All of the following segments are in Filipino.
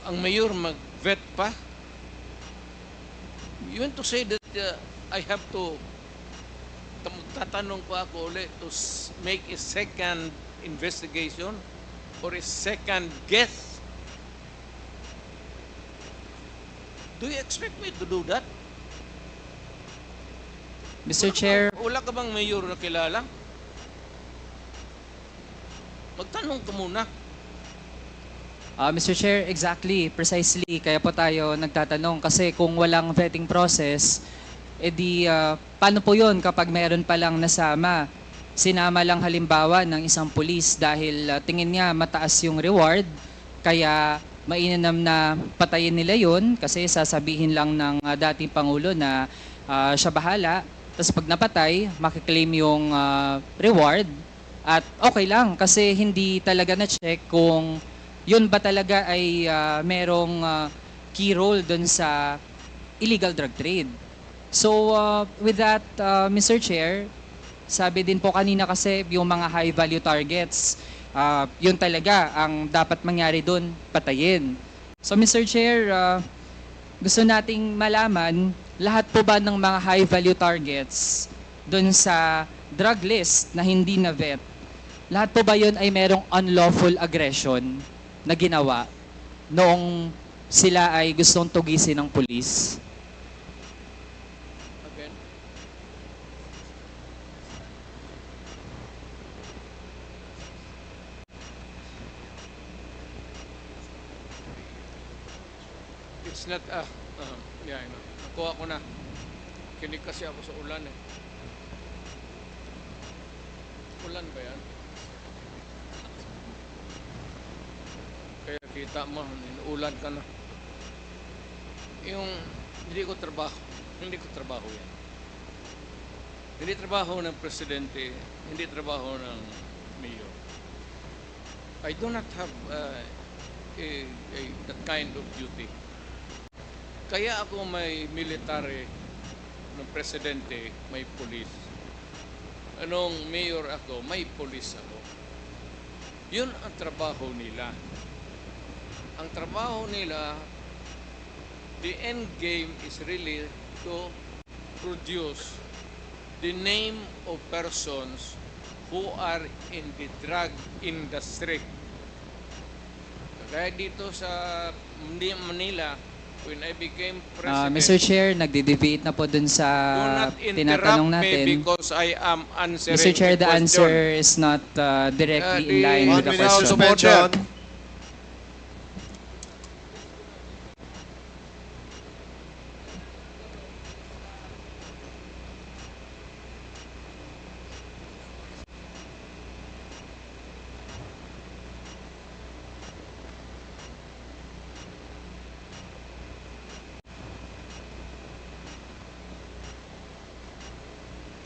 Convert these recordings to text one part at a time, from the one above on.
ang mayor mag-vet pa? You want to say that I have to tatanong ko ako ulit to make a second investigation or a second guess? Do you expect me to do that? Mr. Chair, Wala ka bang mayor na kilala? Magtanong ka muna. Mr. Chair, exactly, precisely. Kaya po tayo nagtatanong kasi kung walang vetting process, edi paano po yun kapag meron palang nasama? Sinama lang halimbawa ng isang pulis dahil tingin niya mataas yung reward, kaya mainam na patayin nila yun kasi sasabihin lang ng dating Pangulo na siya bahala. Tapos pag napatay, makiklaim yung reward at okay lang kasi hindi talaga na-check kung yun ba talaga ay merong key role dun sa illegal drug trade. So with that, Mr. Chair, sabi din po kanina kasi yung mga high value targets, yun talaga ang dapat mangyari dun, patayin. So Mr. Chair, gusto nating malaman, lahat po ba ng mga high value targets dun sa drug list na hindi na vet, lahat po ba yun ay merong unlawful aggression na ginawa noong sila ay gustong tugisin ng pulis? Again. It's not, yeah, I know. Nakuha ko na. Kinig kasi ako sa ulan eh. Ulan ba yan? Kaya kita mo, inuulan ka na. Yung, hindi ko trabaho yan. Hindi trabaho ng presidente, hindi trabaho ng mayor. I do not have that kind of duty. Kaya ako may military ng presidente, may police. Anong mayor ako, may police ako. Yun ang trabaho nila. Ang trabaho nila, the end game is really to produce the name of persons who are in the drug industry. Kaya dito sa Manila, when I became president, Mr. Chair, nagde-deviate na po dun sa do not tinatanong interrupt me natin. because I am answering Mr. Chair, the question. answer is not directly in line with the 1 minute question. suspension.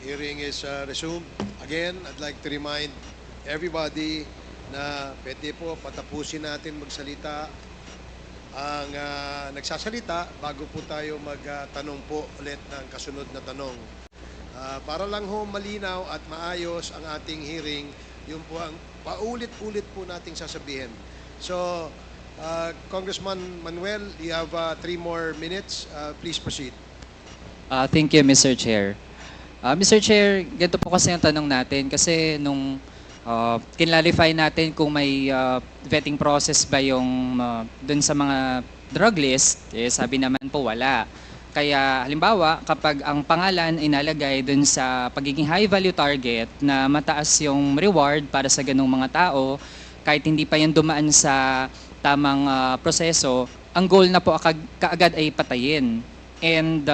Hearing is resumed. Again, I'd like to remind everybody na pwede po patapusin natin magsalita ang nagsasalita bago po tayo magtanong po ulit ng kasunod na tanong. Para lang ho malinaw at maayos ang ating hearing, yun po ang paulit-ulit po nating sasabihin. So, Congressman Manuel, you have 3 more minutes. Please proceed. Thank you, Mr. Chair. Mr. Chair, ganito po kasi yung tanong natin kasi nung kinlarify natin kung may vetting process ba yung dun sa mga drug list, sabi naman po wala. Kaya halimbawa, kapag ang pangalan inalagay dun sa pagiging high value target na mataas yung reward para sa ganung mga tao, kahit hindi pa yan dumaan sa tamang proseso, ang goal na po kaagad ay patayin. And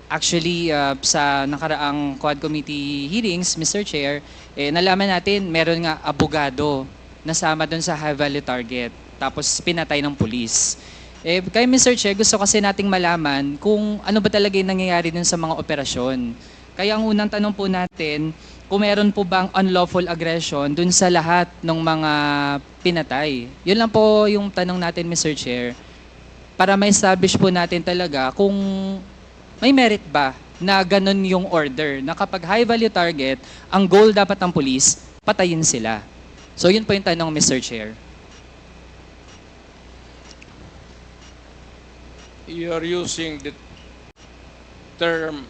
actually, sa nakaraang Quad Committee hearings, Mr. Chair, nalaman natin meron nga abogado nasama dun sa high value target, tapos pinatay ng pulis. Kaya Mr. Chair, gusto kasi nating malaman kung ano ba talaga yung nangyayari dun sa mga operasyon. Kaya ang unang tanong po natin, kung meron po bang unlawful aggression dun sa lahat ng mga pinatay. Yun lang po yung tanong natin, Mr. Chair, para ma-establish po natin talaga kung may merit ba na ganun yung order, na kapag high value target, ang goal dapat ng police, patayin sila. So yun po yung tanong, Mr. Chair. you are using the term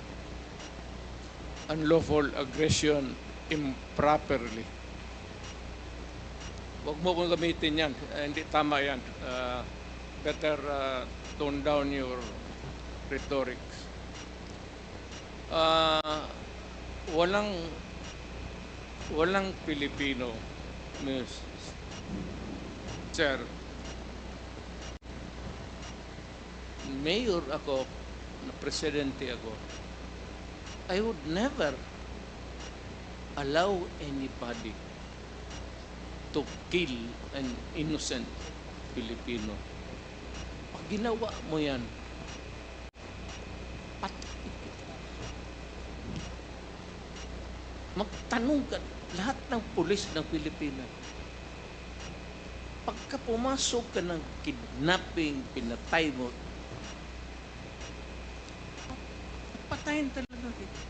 unlawful aggression improperly. Huwag mo kong gamitin yan. Hindi tama yan. Better tone down your rhetorics. Walang Pilipino, Miss Sir. Mayor ako, na presidente ako, I would never allow anybody to kill an innocent Filipino. Pag ginawa mo yan, patay kita. Magtanong ka lahat ng pulis ng Pilipinas. Pagka pumasok ka ng kidnapping, pinatay mo, patayin talaga kita.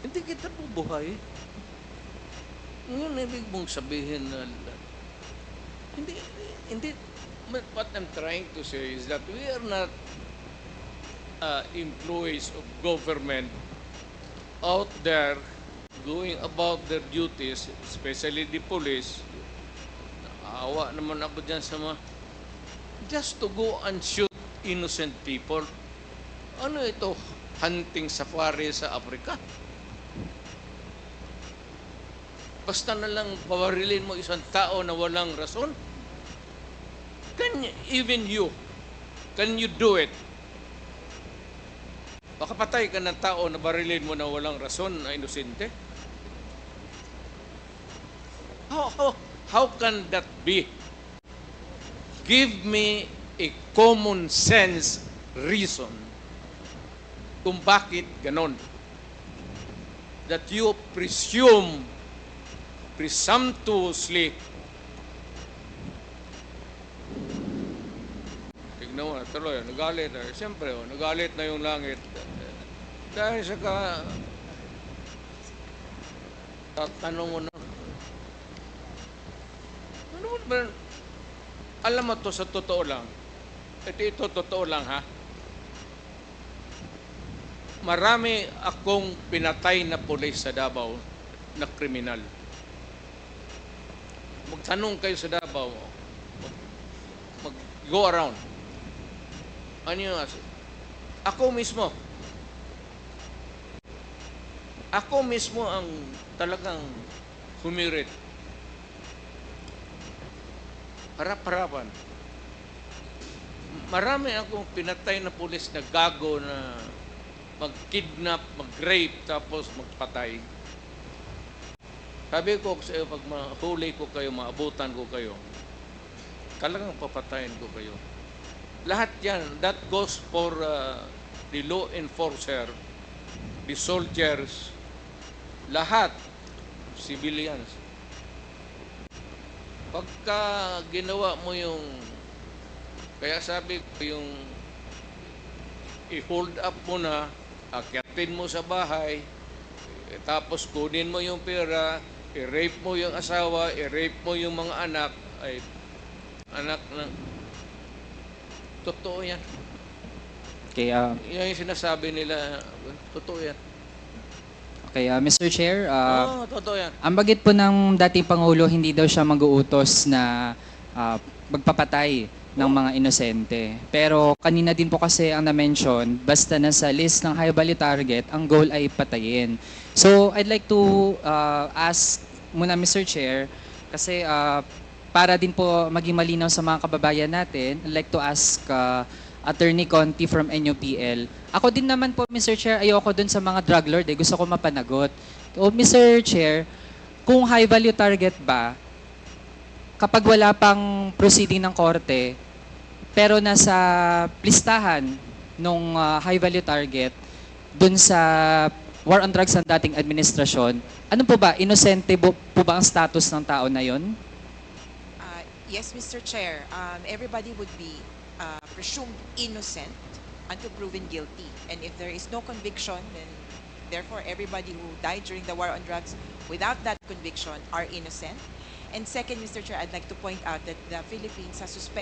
Hindi kita bubuhay. Ngayon, ibig mong sabihin na hindi, what I'm trying to say is that we are not employees of government out there going about their duties, especially the police. Naawa naman ako dyan sa mga, just to go and shoot innocent people. Ano ito? Hunting safari sa Africa? Basta na lang pawarilin mo isang tao na walang rason? Even you, can you do it? Baka patay ka ng tao na barilin mo na walang rason na inosente? How can that be? Give me a common sense reason kung bakit ganon. That you presumptuously, tignan mo, tuloy, nagalit. Siyempre, nagalit na yung langit. Dahil sa tatanong mo na, ano ba, alam mo to sa totoo lang, ito totoo lang ha, marami akong pinatay na pulis sa Davao na kriminal. Magtanong kayo sa Davao, mag-go around. Ano yung ako mismo ang talagang humirit. Harap-harapan. Marami akong pinatay na pulis na gago na mag-kidnap, mag-rape, tapos magpatay. Sabi ko sa iyo, pag mahuli ko kayo, maabutan ko kayo, talagang papatayin ko kayo. Lahat yan, that goes for the law enforcer, the soldiers, lahat, civilians. Pagka ginawa mo yung, kaya sabi ko yung i-hold up mo na, akyatin mo sa bahay, tapos kunin mo yung pera, i-rape mo yung asawa, i-rape mo yung mga anak, ay anak ng totoo yan. Okay, Yan yung sinasabi nila, totoo yan. okay, Mr. Chair, Totoo yan. ang bagit po ng dating Pangulo, hindi daw siya mag-uutos na magpapatay ng mga inosente. Pero kanina din po kasi ang na-mention, basta nasa list ng high value target, ang goal ay patayin. So I'd like to ask muna Mr. Chair, kasi para din po maging malinaw sa mga kababayan natin, I'd like to ask Attorney Conti from NUPL. Ako din naman po, Mr. Chair, ayoko dun sa mga drug lord, gusto ko mapanagot. So, Mr. Chair, kung high value target ba, kapag wala pang proceeding ng korte, pero nasa listahan nung high value target dun sa war on drugs ng dating administrasyon, ano po ba, inosente po ba ang status ng tao na yon? Yes, Mr. Chair. Everybody would be presumed innocent until proven guilty. And if there is no conviction, then therefore everybody who died during the war on drugs without that conviction are innocent. And second, Mr. Chair, I'd like to point out that the Philippines has suspended